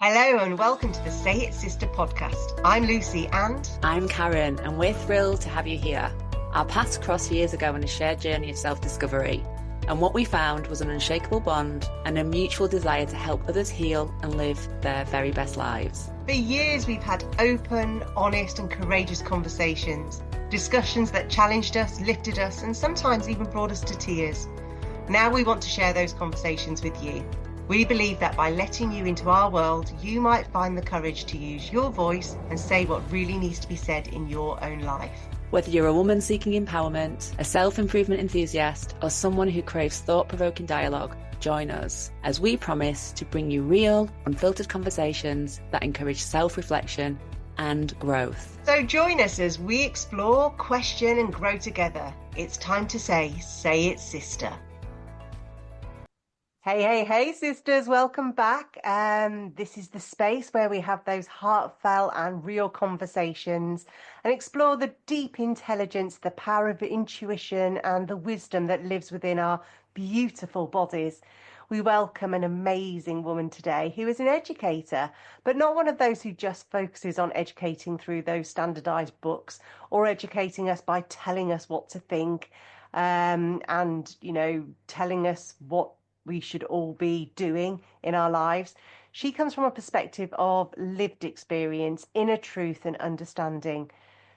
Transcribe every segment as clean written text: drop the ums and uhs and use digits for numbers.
Hello and welcome to the Say It Sister podcast. I'm Lucy and I'm Karen, and we're thrilled to have you here. Our paths crossed years ago on a shared journey of self-discovery, and what we found was an unshakable bond and a mutual desire to help others heal and live their very best lives. For years we've had open, honest and courageous conversations, discussions that challenged us, lifted us and sometimes even brought us to tears. Now we want to share those conversations with you. We believe that by letting you into our world, you might find the courage to use your voice and say what really needs to be said in your own life. Whether you're a woman seeking empowerment, a self-improvement enthusiast, or someone who craves thought-provoking dialogue, join us as we promise to bring you real, unfiltered conversations that encourage self-reflection and growth. So join us as we explore, question and grow together. It's time to say it, sister. Hey, sisters, welcome back. This is the space where we have those heartfelt and real conversations and explore the deep intelligence, the power of intuition and the wisdom that lives within our beautiful bodies. We welcome an amazing woman today who is an educator, but not one of those who just focuses on educating through those standardized books or educating us by telling us what to think and, telling us what we should all be doing in our lives. She comes from a perspective of lived experience, inner truth and understanding.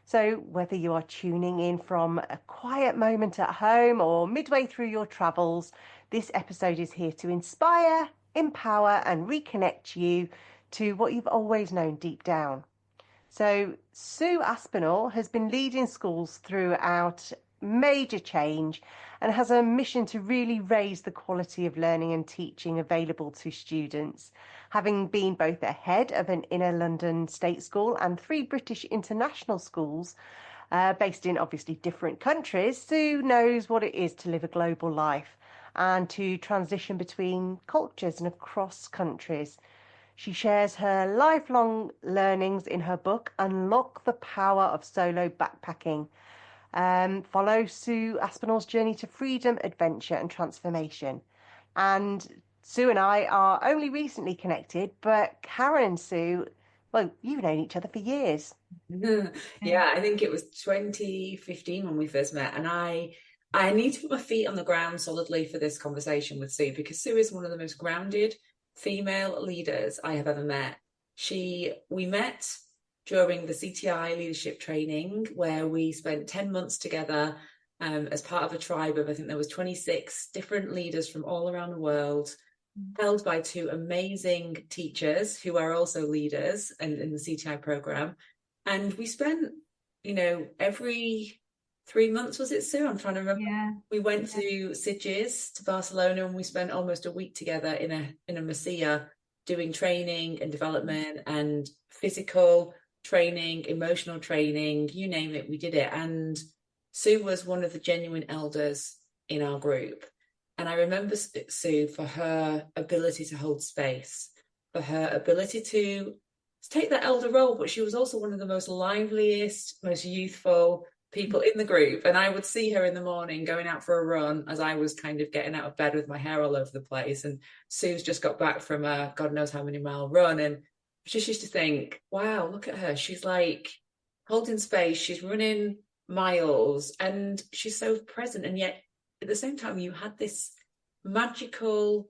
So whether you are tuning in from a quiet moment at home or midway through your travels, this episode is here to inspire, empower and reconnect you to what you've always known deep down. So Sue Aspinall has been leading schools throughout major change and has a mission to really raise the quality of learning and teaching available to students. Having been both the head of an inner London state school and 3 British international schools based in obviously different countries, Sue knows what it is to live a global life and to transition between cultures and across countries. She shares her lifelong learnings in her book, Unlock the Power of Solo Backpacking. Follow Sue Aspinall's journey to freedom, adventure and transformation. And Sue and I are only recently connected, but Karen and Sue, well, you've known each other for years. Yeah, I think it was 2015 when we first met, and I need to put my feet on the ground solidly for this conversation with Sue, because Sue is one of the most grounded female leaders I have ever met. We met during the CTI leadership training, where we spent 10 months together as part of a tribe of, I think there was 26 different leaders from all around the world, held by 2 amazing teachers who are also leaders in the CTI program. And we spent, every 3 months, was it, Sue? I'm trying to remember. Yeah. We went to Sitges, to Barcelona, and we spent almost a week together in a Masia doing training and development and physical training, emotional training, you name it, we did it. And Sue was one of the genuine elders in our group. And I remember Sue for her ability to hold space, for her ability to take that elder role, but she was also one of the most liveliest, most youthful people in the group. And I would see her in the morning going out for a run as I was kind of getting out of bed with my hair all over the place. And Sue's just got back from a God knows how many mile run, and just used to think, wow, look at her. She's like holding space. She's running miles and she's so present. And yet at the same time, you had this magical,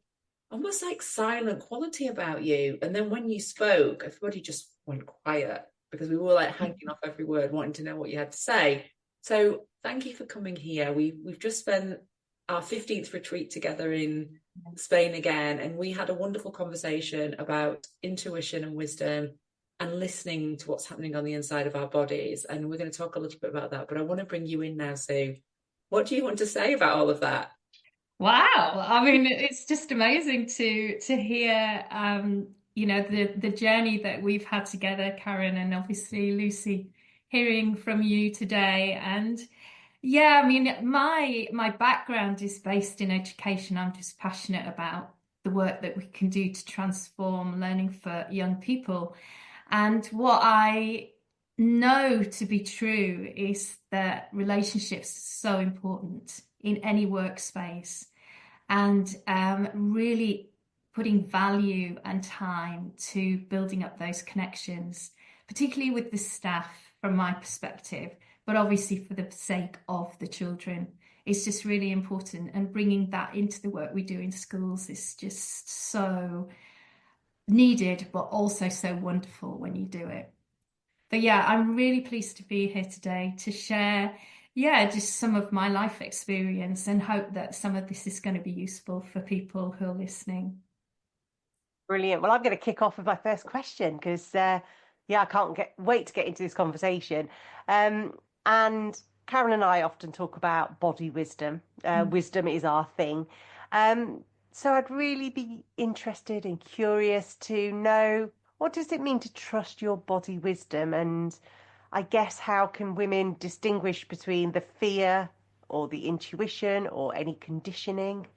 almost like silent quality about you. And then when you spoke, everybody just went quiet because we were like hanging off every word, wanting to know what you had to say. So thank you for coming here. We've just spent our 15th retreat together in Spain again, and we had a wonderful conversation about intuition and wisdom and listening to what's happening on the inside of our bodies. And we're going to talk a little bit about that, but I want to bring you in now, Sue. What do you want to say about all of that? Wow. I mean, it's just amazing to hear the journey that we've had together, Karen, and obviously Lucy, hearing from you today. And yeah, I mean, my background is based in education. I'm just passionate about the work that we can do to transform learning for young people. And what I know to be true is that relationships are so important in any workspace. And really putting value and time to building up those connections, particularly with the staff from my perspective, but obviously for the sake of the children. It's just really important, and bringing that into the work we do in schools is just so needed, but also so wonderful when you do it. But yeah, I'm really pleased to be here today to share, yeah, just some of my life experience, and hope that some of this is going to be useful for people who are listening. Brilliant. Well, I'm going to kick off with my first question because, yeah, I can't wait to get into this conversation. And Karen and I often talk about body wisdom. Wisdom is our thing. So I'd really be interested and curious to know, what does it mean to trust your body wisdom? And I guess, how can women distinguish between the fear or the intuition or any conditioning?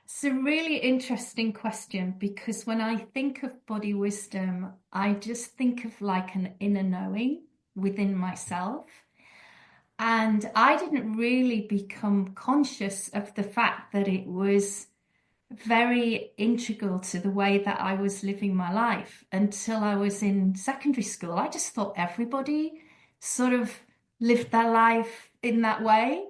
It's a really interesting question, because when I think of body wisdom, I just think of like an inner knowing within myself. And I didn't really become conscious of the fact that it was very integral to the way that I was living my life until I was in secondary school. I just thought everybody sort of lived their life in that way.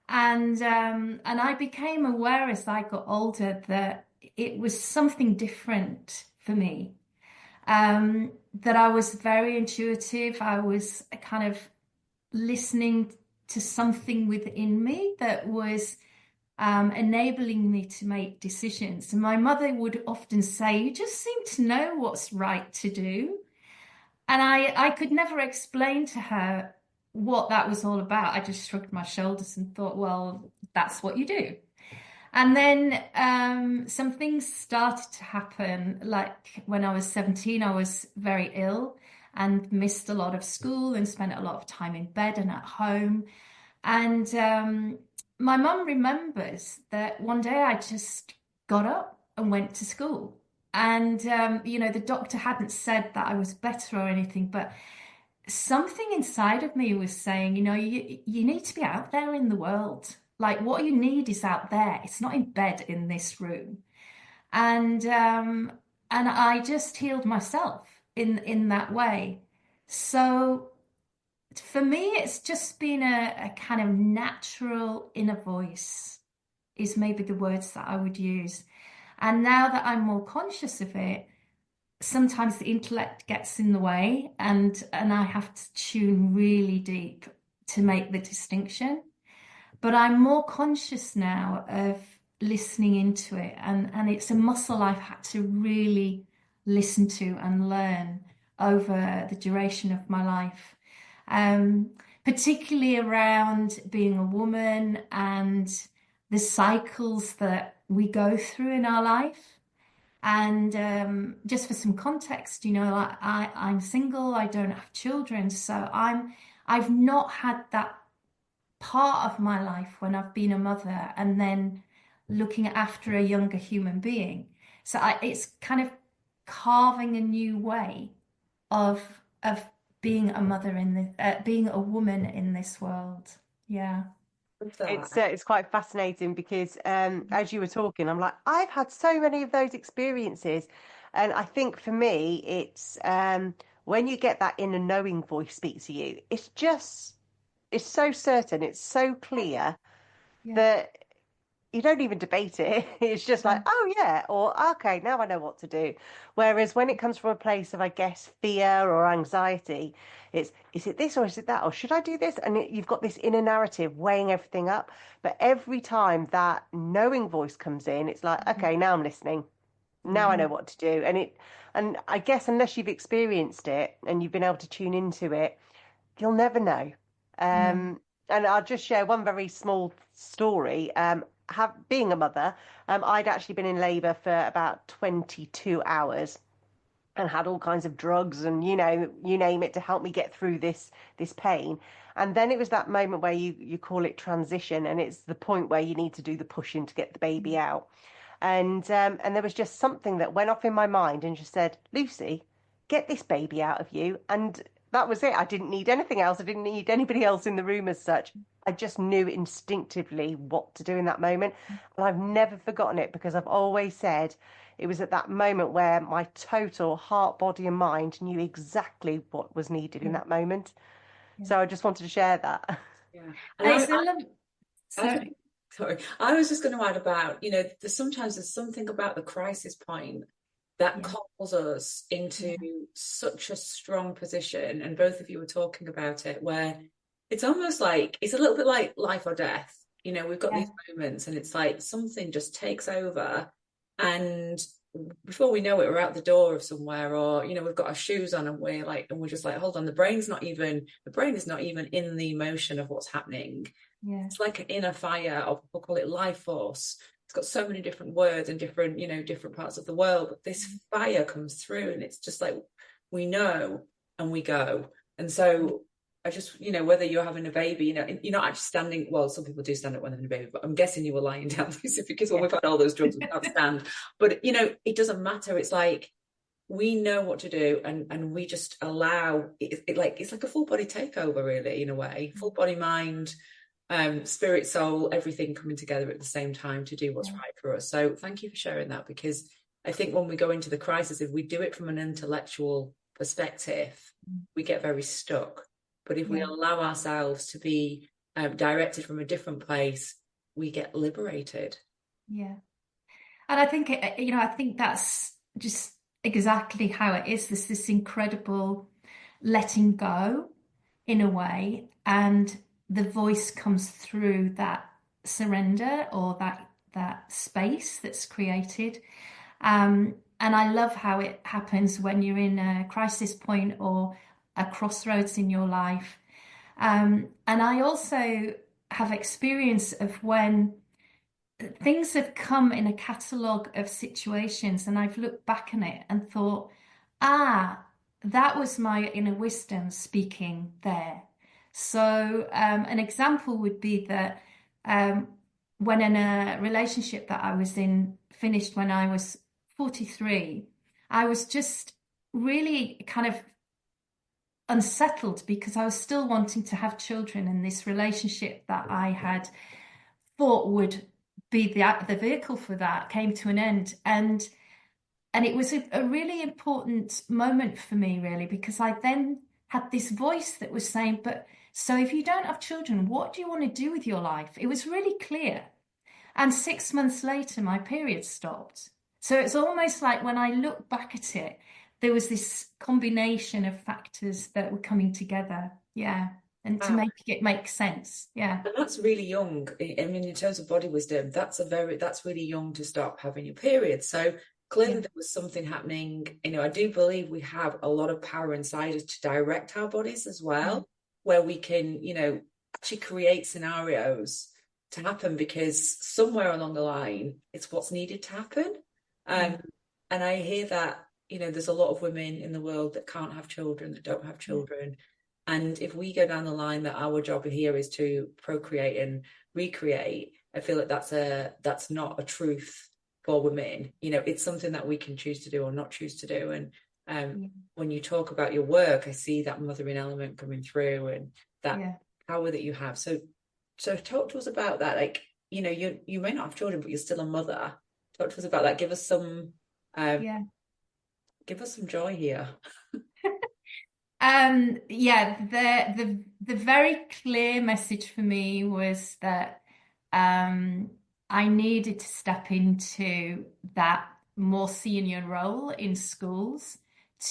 And I became aware as I got older that it was something different for me. That I was very intuitive. I was kind of listening to something within me that was enabling me to make decisions. And my mother would often say, "You just seem to know what's right to do." And I could never explain to her what that was all about. I just shrugged my shoulders and thought, well, that's what you do. And then some things started to happen. Like when I was 17, I was very ill and missed a lot of school and spent a lot of time in bed and at home. And my mum remembers that one day I just got up and went to school. And, the doctor hadn't said that I was better or anything, but something inside of me was saying, you need to be out there in the world. Like, what you need is out there. It's not in bed in this room. And I just healed myself in that way. So for me, it's just been a kind of natural inner voice, is maybe the words that I would use. And now that I'm more conscious of it, sometimes the intellect gets in the way, and I have to tune really deep to make the distinction. But I'm more conscious now of listening into it, and it's a muscle I've had to really listen to and learn over the duration of my life. Particularly around being a woman and the cycles that we go through in our life. And just for some context, like I'm single, I don't have children, so I've not had that part of my life when I've been a mother and then looking after a younger human being. So it's kind of carving a new way of being a mother being a woman in this world. Yeah. It's quite fascinating because as you were talking, I'm like, I've had so many of those experiences, and I think for me, it's when you get that inner knowing voice speak to you, it's so certain, it's so clear Yeah. that you don't even debate it. It's just like, oh yeah, or okay, now I know what to do. Whereas when it comes from a place of, I guess, fear or anxiety, is it this or is it that? Or should I do this? And you've got this inner narrative weighing everything up. But every time that knowing voice comes in, it's like, okay, now I'm listening. Now I know what to do. And I guess unless you've experienced it and you've been able to tune into it, you'll never know. No. And I'll just share one very small story. Being a mother, I'd actually been in labour for about 22 hours and had all kinds of drugs and you name it to help me get through this pain. And then it was that moment where you call it transition, and it's the point where you need to do the pushing to get the baby out. And there was just something that went off in my mind and just said, Lucy, get this baby out of you. And that was it. I didn't need anything else. I didn't need anybody else in the room as such. I just knew instinctively what to do in that moment. And I've never forgotten it because I've always said it was at that moment where my total heart, body, and mind knew exactly what was needed in Yeah. that moment. Yeah. So I just wanted to share that. Yeah. And And it's a love. I, Sorry. sorry, I was just going to add about, there's something about the crisis point that Yeah. calls us into such a strong position. And both of you were talking about it, where it's almost like it's a little bit like life or death. We've got these moments, and it's like something just takes over, and before we know it, we're out the door of somewhere, or we've got our shoes on, and we're just like, hold on, the brain is not even in the emotion of what's happening. Yeah. It's like an inner fire, or people call it life force. It's got so many different words and different parts of the world, but this fire comes through, and it's just like we know and we go. And so I just, whether you're having a baby, you're not actually standing. Well, some people do stand up when they're having a baby, but I'm guessing you were lying down, Lucy, because when we've had all those drugs, we can't stand. But it doesn't matter. It's like we know what to do, and we just allow it. It's like a full body takeover, really, in a way. Full body, mind, spirit, soul, everything coming together at the same time to do what's right for us. So thank you for sharing that, because I think when we go into the crisis, if we do it from an intellectual perspective, we get very stuck. But if we allow ourselves to be directed from a different place, we get liberated. Yeah. And I think, I think that's just exactly how it is. There's this incredible letting go in a way, and the voice comes through that surrender, or that space that's created. And I love how it happens when you're in a crisis point or a crossroads in your life. And I also have experience of when things have come in a catalogue of situations, and I've looked back on it and thought, that was my inner wisdom speaking there. So an example would be that when in a relationship that I was in finished when I was 43, I was just really kind of unsettled because I was still wanting to have children, and this relationship that I had thought would be the vehicle for that came to an end. And it was a really important moment for me, really, because I then had this voice that was saying, but so if you don't have children, what do you want to do with your life? It was really clear. And 6 months later, my period stopped. So it's almost like when I look back at it, there was this combination of factors that were coming together. Yeah. And to make it make sense. Yeah. And that's really young. I mean, in terms of body wisdom, that's really young to stop having your period. So clearly there was something happening. I do believe we have a lot of power inside us to direct our bodies as well, where we can, actually create scenarios to happen, because somewhere along the line, it's what's needed to happen. And I hear that, there's a lot of women in the world that can't have children, that don't have children. And if we go down the line that our job here is to procreate and recreate, I feel like that's not a truth for women. It's something that we can choose to do or not choose to do. And when you talk about your work, I see that mothering element coming through, and that power that you have. So talk to us about that. Like, you may not have children, but you're still a mother. Talk to us about that. Give us some joy here. The very clear message for me was that I needed to step into that more senior role in schools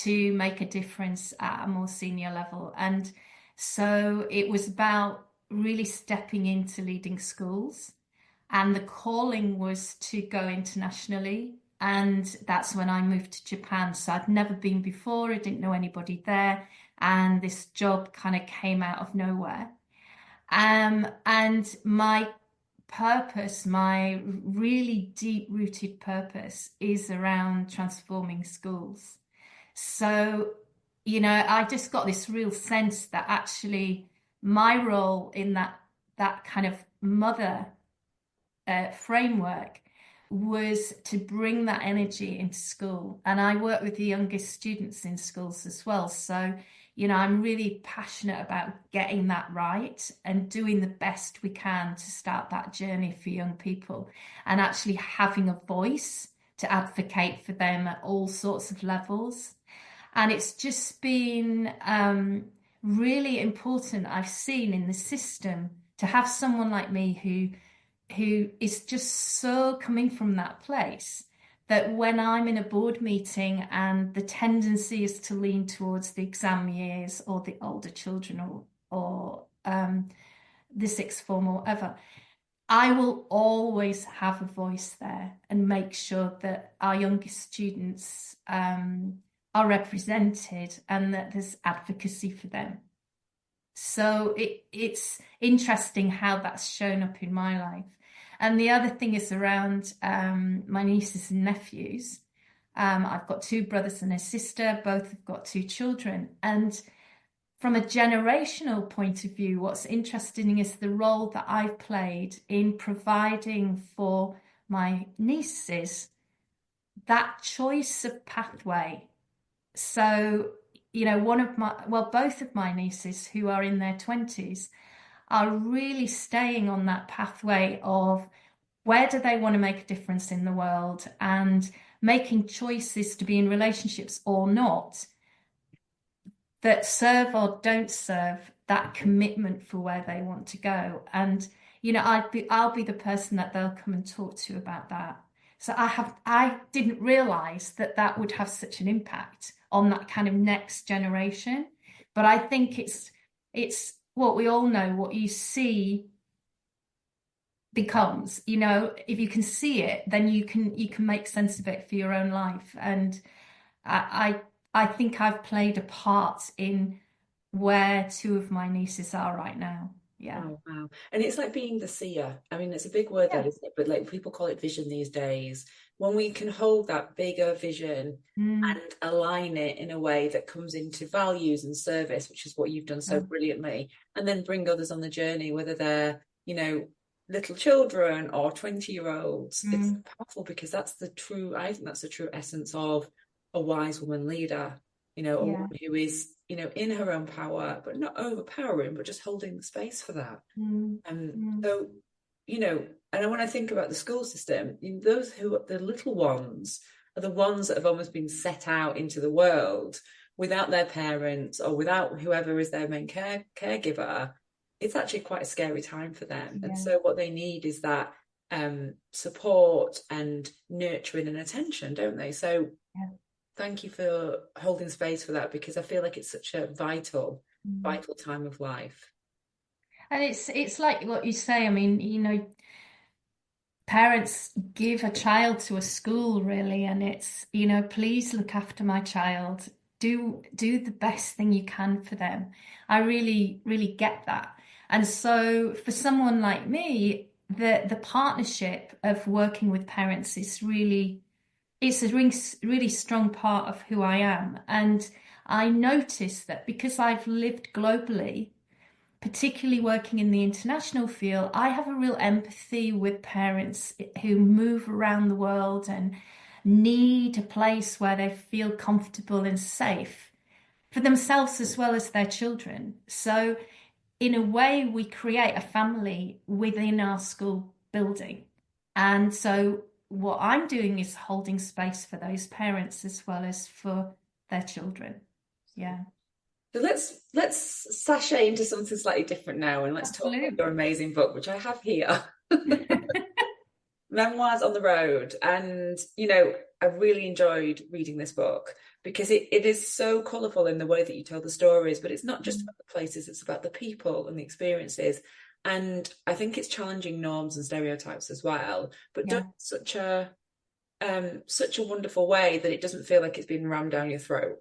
to make a difference at a more senior level. And so it was about really stepping into leading schools, and the calling was to go internationally. And that's when I moved to Japan. So I'd never been before. I didn't know anybody there. And this job kind of came out of nowhere. And my purpose, my really deep-rooted purpose, is around transforming schools. So, I just got this real sense that actually my role in that kind of mother framework was to bring that energy into school. And I work with the youngest students in schools as well. So, I'm really passionate about getting that right and doing the best we can to start that journey for young people, and actually having a voice to advocate for them at all sorts of levels. And it's just been really important, I've seen in the system, to have someone like me who is just so coming from that place, that when I'm in a board meeting and the tendency is to lean towards the exam years or the older children, or the sixth form or whatever, I will always have a voice there and make sure that our youngest students are represented and that there's advocacy for them. So it's interesting how that's shown up in my life. And the other thing is around my nieces and nephews. I've got two brothers and a sister, both have got two children. And from a generational point of view, what's interesting is the role that I've played in providing for my nieces that choice of pathway. So, both of my nieces, who are in their 20s, are really staying on that pathway of where do they want to make a difference in the world, and making choices to be in relationships or not that serve or don't serve that commitment for where they want to go. And I'll be the person that they'll come and talk to about that. So I didn't realize that would have such an impact on that kind of next generation. But I think it's what we all know, what you see becomes, if you can see it, then you can make sense of it for your own life. And I think I've played a part in where two of my nieces are right now. Yeah. Oh, wow. And it's like being the seer. I mean, it's a big word, Yeah. that, isn't it? But like people call it vision these days. When we can hold that bigger vision and align it in a way that comes into values and service, which is what you've done so brilliantly, and then bring others on the journey, whether they're, little children or 20-year-olds, it's powerful, because I think that's the true essence of a wise woman leader, a woman who is, in her own power, but not overpowering, but just holding the space for that. So, and when I think about the school system, those who are the little ones are the ones that have almost been set out into the world without their parents or without whoever is their main caregiver. It's actually quite a scary time for them. And so what they need is that support and nurturing and attention, don't they? So thank you for holding space for that, because I feel like it's such a vital time of life. And it's like what you say. I mean, parents give a child to a school, really, and it's, please look after my child. Do the best thing you can for them. I really, really get that. And so for someone like me, the partnership of working with parents is really, it's a really strong part of who I am. And I notice that because I've lived globally, particularly working in the international field, I have a real empathy with parents who move around the world and need a place where they feel comfortable and safe for themselves as well as their children. So in a way, we create a family within our school building. And so what I'm doing is holding space for those parents as well as for their children. Yeah. So let's sashay into something slightly different now, and let's talk about your amazing book, which I have here. Memoirs on the Road. And I really enjoyed reading this book, because it is so colourful in the way that you tell the stories, but it's not just about the places, it's about the people and the experiences. And I think it's challenging norms and stereotypes as well, but done in such a wonderful way that it doesn't feel like it's being rammed down your throat.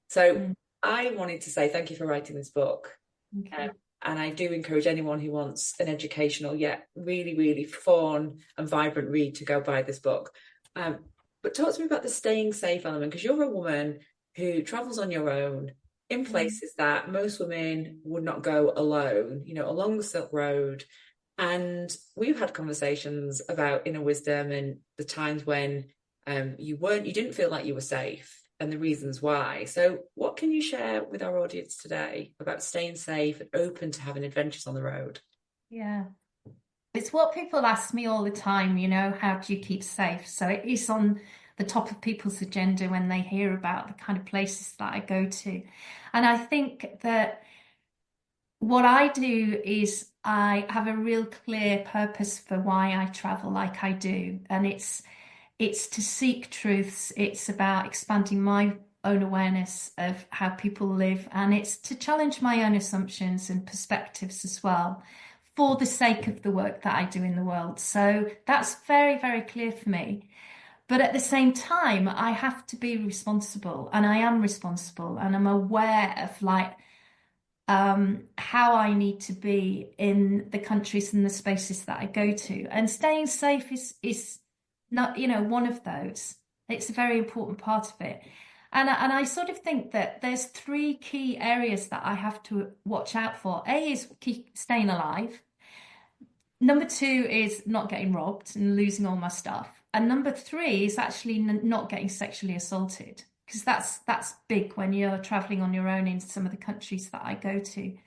So I wanted to say thank you for writing this book. And I do encourage anyone who wants an educational yet really, really fun and vibrant read to go buy this book. But talk to me about the staying safe element, because you're a woman who travels on your own in places that most women would not go alone, along the Silk Road. And we've had conversations about inner wisdom and the times when you didn't feel like you were safe. and the reasons why. So what can you share with our audience today about staying safe and open to having adventures on the road? Yeah. It's what people ask me all the time, how do you keep safe? So it is on the top of people's agenda when they hear about the kind of places that I go to. And I think that what I do is I have a real clear purpose for why I travel like I do. And it's to seek truths. It's about expanding my own awareness of how people live, and it's to challenge my own assumptions and perspectives as well, for the sake of the work that I do in the world. So that's very, very clear for me. But at the same time, I have to be responsible, and I am responsible, and I'm aware of how I need to be in the countries and the spaces that I go to. And staying safe is not, one of those. It's a very important part of it. And I sort of think that there's three key areas that I have to watch out for. A is keep staying alive. Number two is not getting robbed and losing all my stuff. And number three is actually not getting sexually assaulted, because that's big when you're traveling on your own in some of the countries that I go to.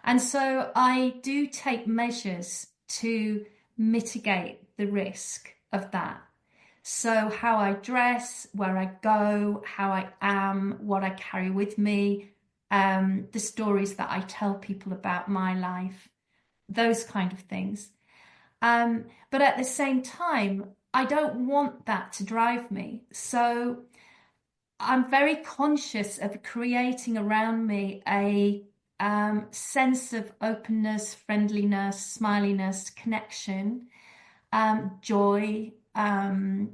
And so I do take measures to mitigate the risk of that. So how I dress, where I go, how I am, what I carry with me, the stories that I tell people about my life, those kind of things. But at the same time, I don't want that to drive me. So I'm very conscious of creating around me a sense of openness, friendliness, smiliness, connection, joy, a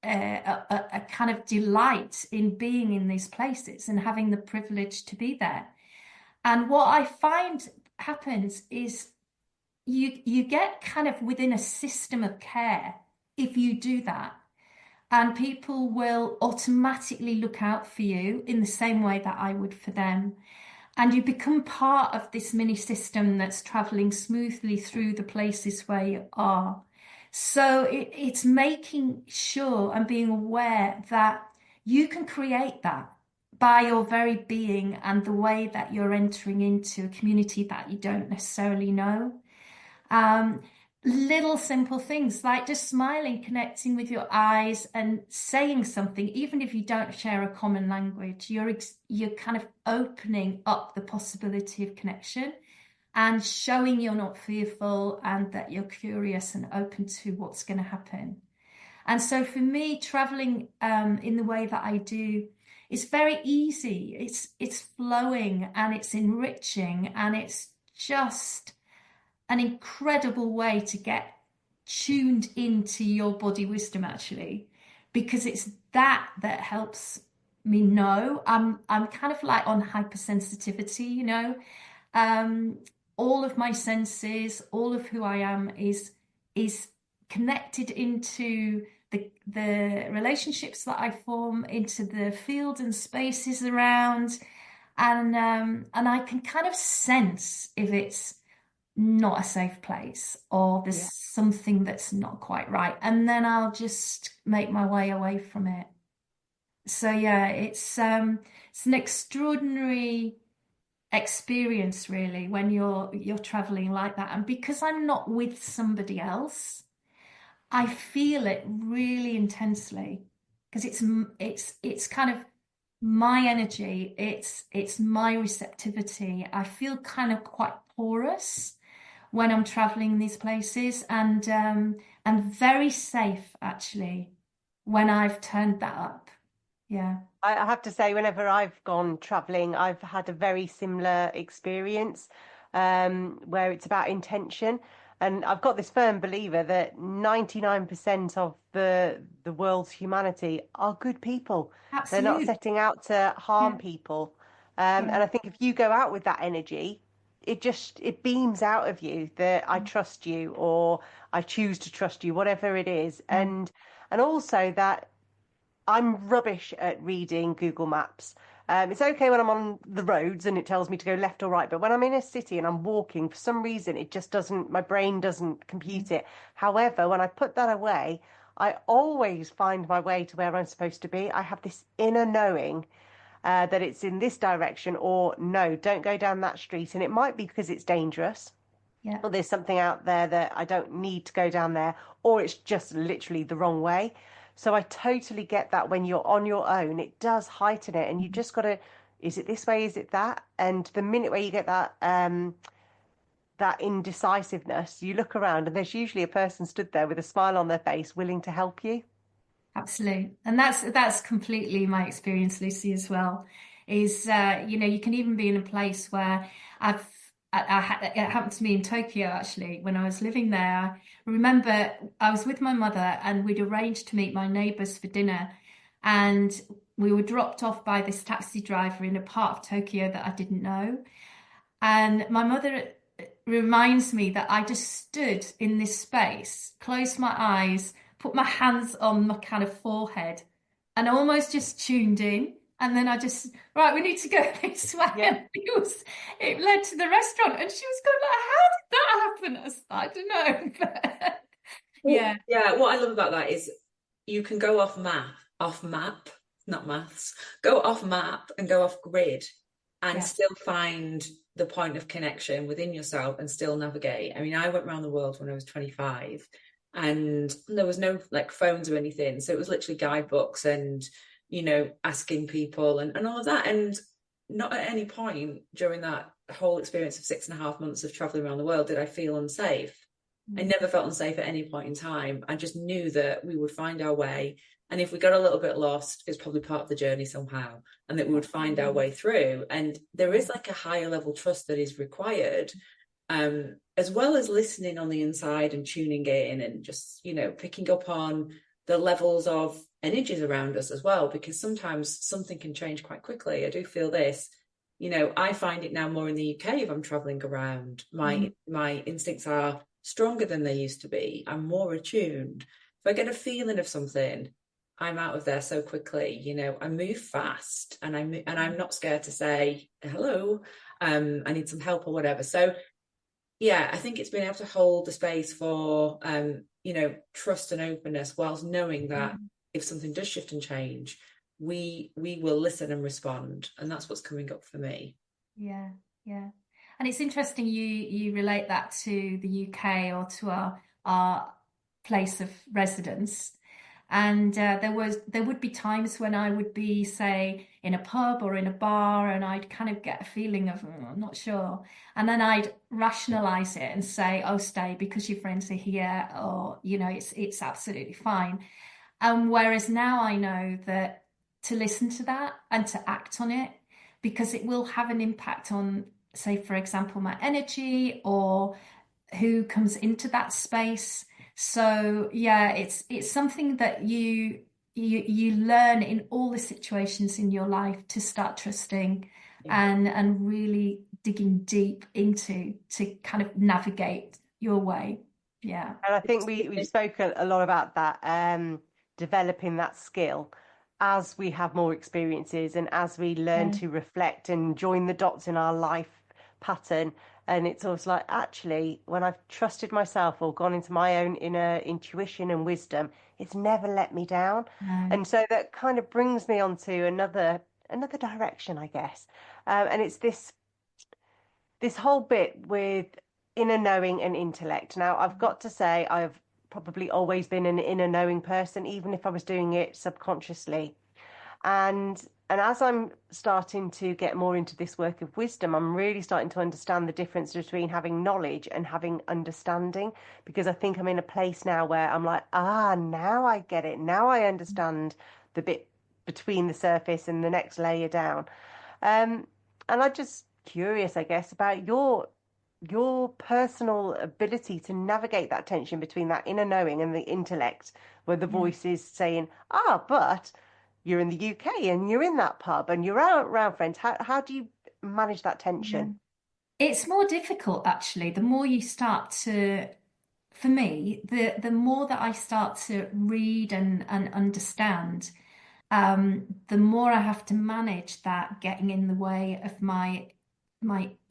kind of delight in being in these places and having the privilege to be there. And what I find happens is you get kind of within a system of care if you do that. And people will automatically look out for you in the same way that I would for them. And you become part of this mini system that's traveling smoothly through the places where you are. So it's making sure and being aware that you can create that by your very being and the way that you're entering into a community that you don't necessarily know. Little simple things like just smiling, connecting with your eyes and saying something, even if you don't share a common language, you're kind of opening up the possibility of connection and showing you're not fearful and that you're curious and open to what's going to happen. And so for me, traveling in the way that I do, it's very easy. It's flowing and it's enriching, and it's just an incredible way to get tuned into your body wisdom, actually, because it's that helps me know. I'm kind of like on hypersensitivity, all of my senses, all of who I am is connected into the relationships that I form, into the field and spaces around, and I can kind of sense if it's not a safe place or there's something that's not quite right, and then I'll just make my way away from it. So yeah, it's an extraordinary experience really when you're traveling like that, and because I'm not with somebody else, I feel it really intensely, because it's kind of my energy, it's my receptivity. I feel kind of quite porous when I'm traveling these places, and very safe actually when I've turned that up. Yeah. I have to say, whenever I've gone traveling, I've had a very similar experience, where it's about intention. And I've got this firm believer that 99% of the world's humanity are good people. They're not Absolute. setting out to harm Yeah. people. Yeah. And I think if you go out with that energy, it beams out of you that I trust you, or I choose to trust you, whatever it is. Yeah. And also that I'm rubbish at reading Google Maps. It's okay when I'm on the roads and it tells me to go left or right, but when I'm in a city and I'm walking, for some reason, it just doesn't, my brain doesn't compute it. However, when I put that away, I always find my way to where I'm supposed to be. I have this inner knowing that it's in this direction, or no, don't go down that street. And it might be because it's dangerous, Yeah, or there's something out there that I don't need to go down there, or it's just literally the wrong way. So I totally get that when you're on your own, it does heighten it, and you just got to, is it this way? Is it that? And the minute where you get that indecisiveness, you look around and there's usually a person stood there with a smile on their face, willing to help you. absolutely. And that's completely my experience, Lucy, as well. Is you know, you can even be in a place where I've it happened to me in Tokyo actually when I was living there. I remember I was with my mother and we'd arranged to meet my neighbors for dinner, and we were dropped off by this taxi driver in a part of Tokyo that I didn't know. And my mother reminds me that I just stood in this space, closed my eyes, put my hands on my kind of forehead, and almost just tuned in. And then I just, right, we need to go this way. Yeah. And it led to the restaurant. And she was going like, how did that happen? I don't know. But, yeah. Yeah, what I love about that is you can go not maths, go off map and go off grid and Yeah. still find the point of connection within yourself and still navigate. I mean, I went around the world when I was 25 and there was no like phones or anything. So it was literally guidebooks and, you know, asking people and all of that. And not at any point during that whole experience of 6.5 months of traveling around the world did I feel unsafe. I never felt unsafe at any point in time. I just knew that we would find our way. And if we got a little bit lost, it's probably part of the journey somehow, and that we would find our way through. And there is like a higher level trust that is required, as well as listening on the inside and tuning in and just, you know, picking up on the levels of energies around us as well, because sometimes something can change quite quickly. I do feel this. You know, I find it now more in the UK if I'm traveling around. My instincts are stronger than they used to be. I'm more attuned. If I get a feeling of something, I'm out of there so quickly. You know, I move fast, and I'm not scared to say hello. I need some help or whatever. So yeah, I think it's been able to hold the space for you know, trust and openness, whilst knowing that if something does shift and change, we will listen and respond, and that's what's coming up for me. Yeah, yeah. And it's interesting you relate that to the UK or to our place of residence. And there would be times when I would be, say, in a pub or in a bar, and I'd kind of get a feeling of, I'm not sure. And then I'd rationalize it and say, oh, stay because your friends are here, or, you know, it's absolutely fine. Whereas now I know that to listen to that and to act on it, because it will have an impact on, say, for example, my energy or who comes into that space. So yeah, it's something that you learn in all the situations in your life to start trusting and really digging deep into to kind of navigate your way. Yeah. And I think we've spoken a lot about that, developing that skill as we have more experiences and as we learn Yeah. to reflect and join the dots in our life pattern. And it's always like, actually, when I've trusted myself or gone into my own inner intuition and wisdom, it's never let me down. No. And so that kind of brings me on to another direction, I guess. And it's this whole bit with inner knowing and intellect. Now, I've got to say, I've probably always been an inner knowing person, even if I was doing it subconsciously. And as I'm starting to get more into this work of wisdom, I'm really starting to understand the difference between having knowledge and having understanding, because I think I'm in a place now where I'm like, now I get it. Now I understand the bit between the surface and the next layer down. And I'm just curious, I guess, about your personal ability to navigate that tension between that inner knowing and the intellect, where the Yeah. voice is saying, but you're in the UK and you're in that pub and you're out around friends. How do you manage that Yeah. tension? It's more difficult actually. The more you start to, for me, the more that I start to read and understand, the more I have to manage that getting in the way of my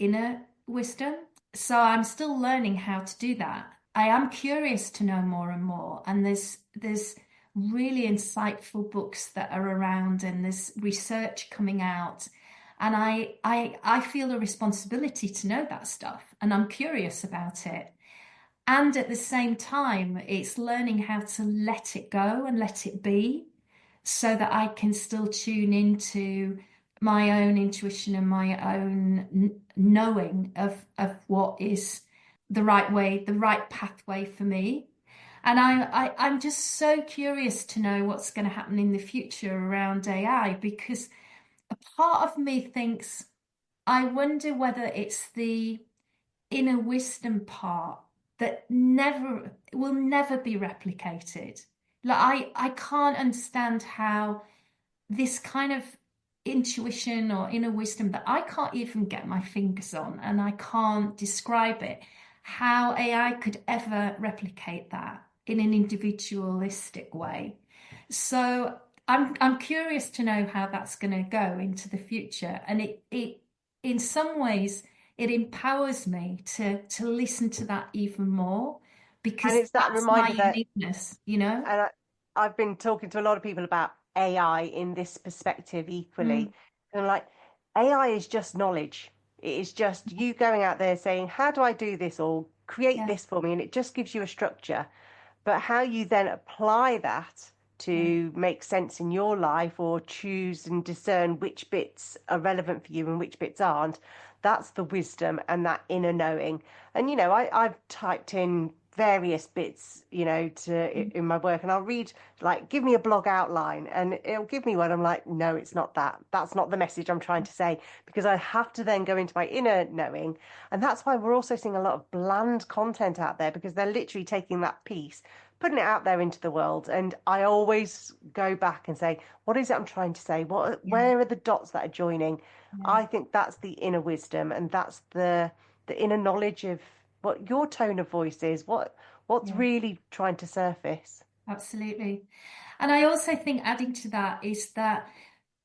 inner wisdom. So I'm still learning how to do that. I am curious to know more and more. And there's really insightful books that are around, and there's research coming out. And I feel a responsibility to know that stuff, and I'm curious about it. And at the same time, it's learning how to let it go and let it be so that I can still tune into my own intuition and my own knowing of what is the right way, the right pathway for me. And I'm just so curious to know what's going to happen in the future around AI, because a part of me thinks, I wonder whether it's the inner wisdom part that never will never be replicated. Like I can't understand how this kind of intuition or inner wisdom that I can't even get my fingers on and I can't describe it, how AI could ever replicate that in an individualistic way. So I'm curious to know how that's going to go into the future. And it in some ways it empowers me to listen to that even more, And because it's that that's my reminder that, uniqueness, you know? and I've been talking to a lot of people about AI in this perspective Mm, equally. And I'm like, AI is just knowledge. It is just you going out there saying, how do I do this? Or create yeah, this for me. And it just gives you a structure. But how you then apply that yeah, to make sense in your life or choose and discern which bits are relevant for you and which bits aren't, that's the wisdom and that inner knowing. And, I've typed in various bits, mm, in my work, and I'll read, like, give me a blog outline, and it'll give me one. I'm like, no, it's not that. That's not the message I'm trying to say, because I have to then go into my inner knowing. And that's why we're also seeing a lot of bland content out there, because they're literally taking that piece, putting it out there into the world. And I always go back and say, what is it I'm trying to say? yeah, Where are the dots that are joining? yeah, I think that's the inner wisdom, and that's the inner knowledge of what your tone of voice is, what's yeah, really trying to surface. absolutely. And I also think adding to that is that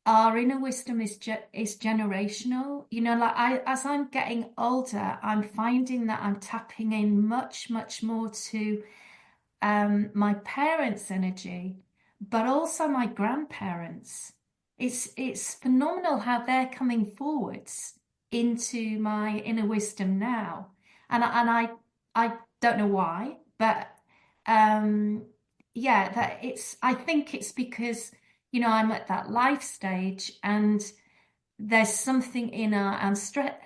our inner wisdom is generational. You know, like as I'm getting older, I'm finding that I'm tapping in much more to my parents' energy, but also my grandparents. It's phenomenal how they're coming forwards into my inner wisdom now, and I don't know why, but um, yeah, that it's. I think it's because I'm at that life stage, and there's something in our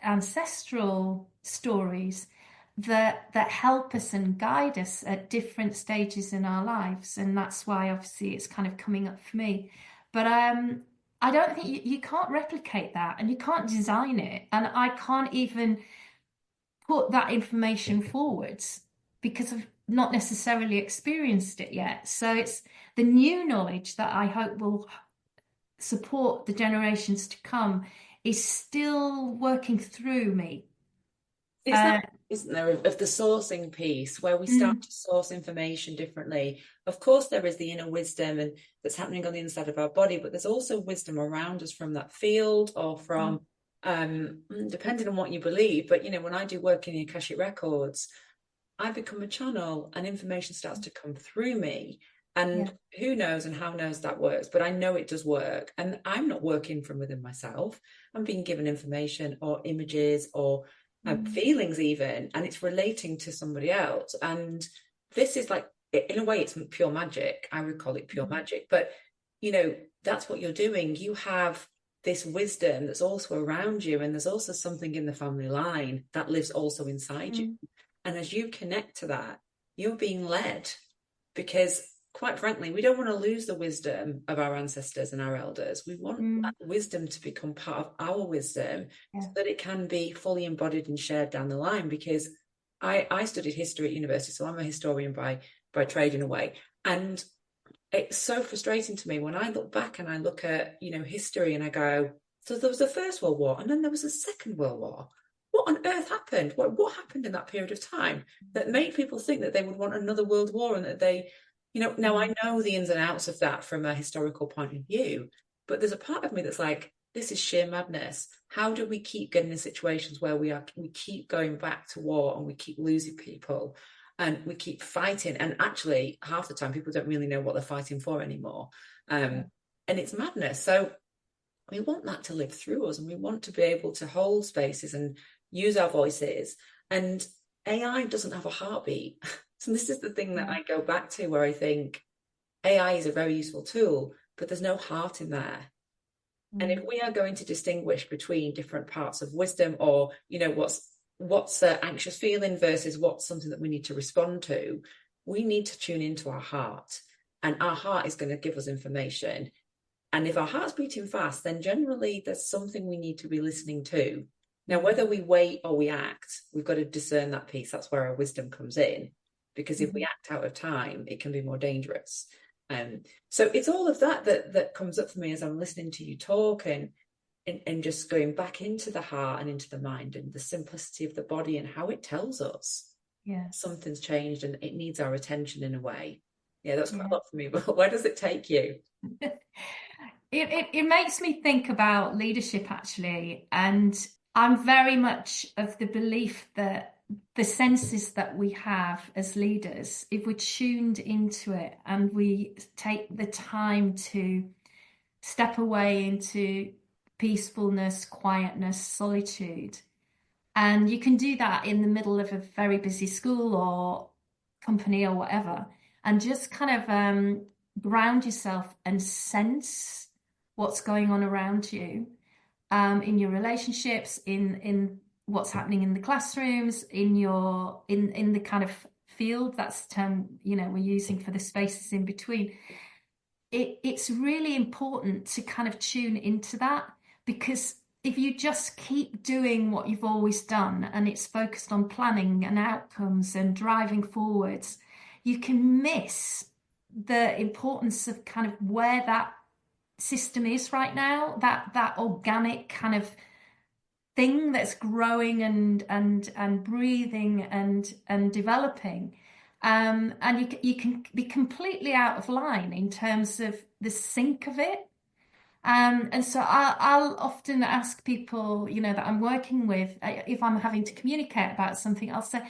ancestral stories that help us and guide us at different stages in our lives, and that's why obviously it's kind of coming up for me. But I don't think you can't replicate that, and you can't design it, and I can't even put that information forwards because I've not necessarily experienced it yet. So it's the new knowledge that I hope will support the generations to come is still working through me. It's that, Uh, isn't there, of the sourcing piece where we start mm, to source information differently. Of course, there is the inner wisdom and that's happening on the inside of our body, but there's also wisdom around us from that field or mm, from, depending on what you believe. But, when I do work in the Akashic Records, I become a channel and information starts to come through me. yeah, And who knows and how knows that works, but I know it does work. And I'm not working from within myself. I'm being given information or images or mm, feelings even, and it's relating to somebody else. And this is like, in a way, it's pure magic. I would call it pure mm, magic. But, that's what you're doing. You have this wisdom that's also around you. And there's also something in the family line that lives also inside you. mm, And as you connect to that, you're being led because, quite frankly, we don't want to lose the wisdom of our ancestors and our elders. We want mm, that wisdom to become part of our wisdom so yeah, that it can be fully embodied and shared down the line. Because I studied history at university, so I'm a historian by trade in a way. And it's so frustrating to me when I look back and I look at, history and I go, so there was the First World War and then there was a Second World War. What on earth happened? What happened in that period of time that made people think that they would want another world war and that they, now I mm, know the ins and outs of that from a historical point of view, but there's a part of me that's like, this is sheer madness. How do we keep getting in situations where we keep going back to war and we keep losing people? and we keep fighting. And actually, half the time, people don't really know what they're fighting for anymore. And it's madness. So we want that to live through us, and we want to be able to hold spaces and use our voices. And AI doesn't have a heartbeat. So this is the thing that I go back to, where I think AI is a very useful tool, but there's no heart in there. And if we are going to distinguish between different parts of wisdom, or, you know, what's an anxious feeling versus what's something that we need to respond to, we need to tune into our heart. And our heart is going to give us information. And if our heart's beating fast, then generally there's something we need to be listening to. Now, whether we wait or we act, we've got to discern that piece. That's where our wisdom comes in. Because if we act out of time, it can be more dangerous. So it's all of that comes up for me as I'm listening to you talk, and just going back into the heart and into the mind, and the simplicity of the body, and how it tells us something's changed and it needs our attention in a way. Yeah, that's quite a lot for me. But where does it take you? It makes me think about leadership, actually, and I'm very much of the belief that the senses that we have as leaders, if we're tuned into it and we take the time to step away into peacefulness, quietness, solitude, and you can do that in the middle of a very busy school or company or whatever, and just kind of ground yourself and sense what's going on around you, in your relationships, in what's happening in the classrooms, in the kind of field, that's the term, you know, we're using for the spaces in between. It's really important to kind of tune into that, because if you just keep doing what you've always done and it's focused on planning and outcomes and driving forwards, you can miss the importance of kind of where that system is right now, that organic kind of thing that's growing and breathing and developing. And you can be completely out of line in terms of the sync of it. And so I'll often ask people, you know, that I'm working with, if I'm having to communicate about something, I'll say,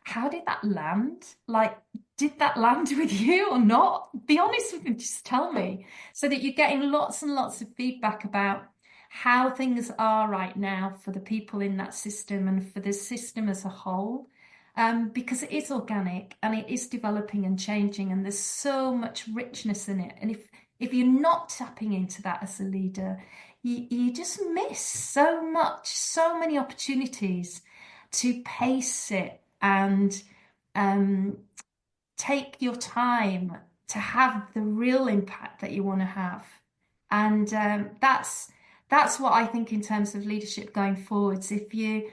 how did that land? Like, did that land with you or not? Be honest with me, just tell me, so that you're getting lots and lots of feedback about how things are right now for the people in that system and for the system as a whole. Because it is organic and it is developing and changing, and there's so much richness in it. And if you're not tapping into that as a leader, you just miss so much, so many opportunities to pace it and take your time to have the real impact that you want to have. And that's what I think in terms of leadership going forwards. If you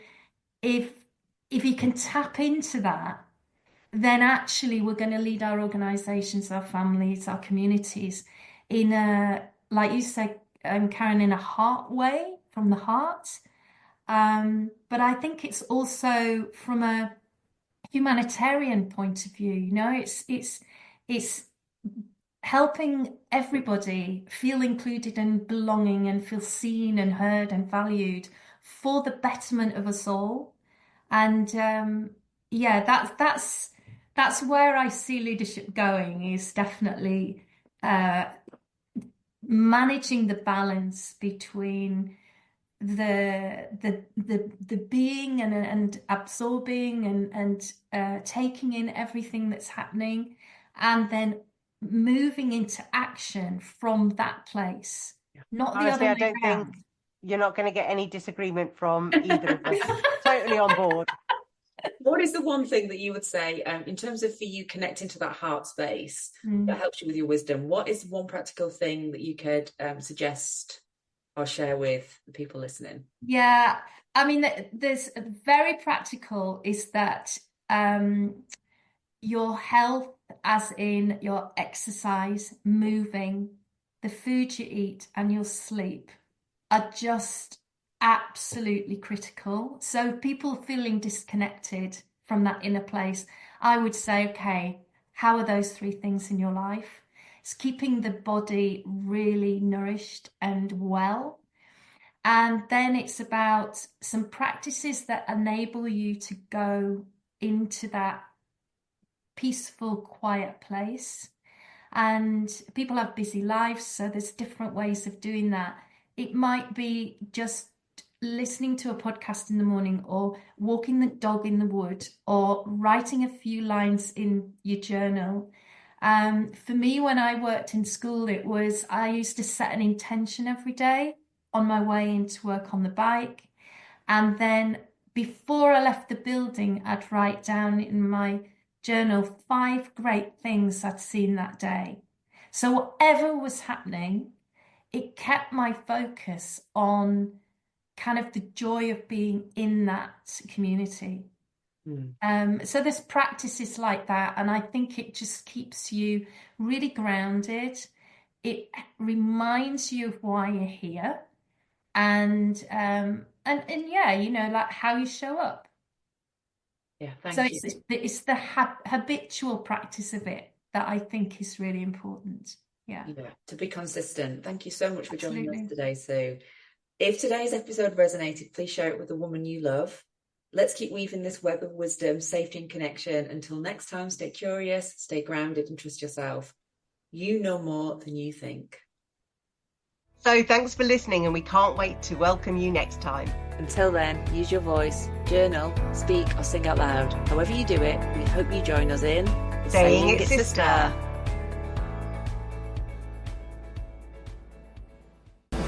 can tap into that, then actually we're going to lead our organizations, our families, our communities in a, like you said, Karen, in a heart way, from the heart. But I think it's also from a humanitarian point of view, you know, it's helping everybody feel included and belonging and feel seen and heard and valued for the betterment of us all. And yeah, that's where I see leadership going, is definitely managing the balance between the being and absorbing and taking in everything that's happening, and then moving into action from that place, not the Honestly, other I way don't around. think you're not going to get any disagreement from either of us. Totally on board. What is the one thing that you would say, in terms of for you connecting to that heart space that helps you with your wisdom? What is one practical thing that you could suggest or share with the people listening? Yeah, I mean, there's very practical, is that your health, as in your exercise, moving, the food you eat, and your sleep are just absolutely critical. So people feeling disconnected from that inner place, I would say, okay, how are those three things in your life? It's keeping the body really nourished and well. And then it's about some practices that enable you to go into that peaceful, quiet place. And people have busy lives, so there's different ways of doing that. It might be just listening to a podcast in the morning, or walking the dog in the wood, or writing a few lines in your journal. For me, when I worked in school, I used to set an intention every day on my way into work on the bike. And then before I left the building, I'd write down in my journal 5 great things I'd seen that day. So whatever was happening, it kept my focus on kind of the joy of being in that community. So there's practices like that, and I think it just keeps you really grounded. It reminds you of why you're here, and yeah, you know, like how you show up. Yeah, thank you. So it's the habitual practice of it that I think is really important. Yeah, to be consistent. Thank you so much for joining Absolutely. us today, Sue. If today's episode resonated, please share it with the woman you love. Let's keep weaving this web of wisdom, safety and connection. Until next time, stay curious, stay grounded, and trust yourself. You know more than you think. So thanks for listening, and we can't wait to welcome you next time. Until then, use your voice, journal, speak or sing out loud. However you do it, we hope you join us in Saying It Sister.